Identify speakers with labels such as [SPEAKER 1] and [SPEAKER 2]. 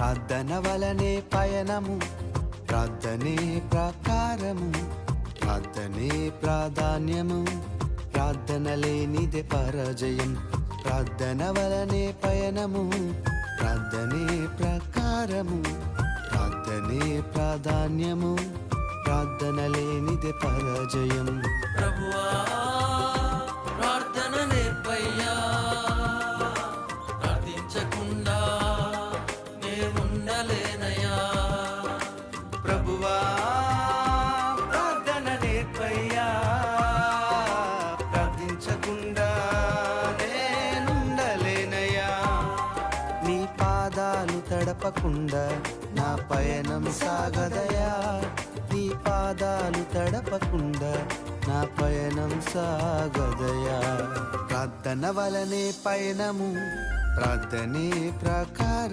[SPEAKER 1] ప్రార్థన వలనే పయనము, ప్రార్థనే ప్రకారము, ప్రార్థనే ప్రాధాన్యము, ప్రార్థన లేనిదే పరాజయం. ప్రార్థన వలనే పయనము, ప్రార్థనే ప్రకారము, ప్రార్థనే ప్రాధాన్యము, ప్రార్థన లేనిదే పరాజయం.
[SPEAKER 2] ప్రభువా ప్రార్థన నేర్పయ్యా, ప్రార్థించకుండా నేనుండలేనయ్యా.
[SPEAKER 1] ప్రభువా ప్రార్థన నేర్పయ్యా, ప్రార్థించకుండా నేనుండలేనయ్యా. నీ పాదాలు తడపకుండా నా పయనం సాగదయా, నీ పాదాలు తడపకుండా నా పయనం సాగదయా. ప్రార్థన వలనే పయనము, ప్రార్థనే ప్రకారం.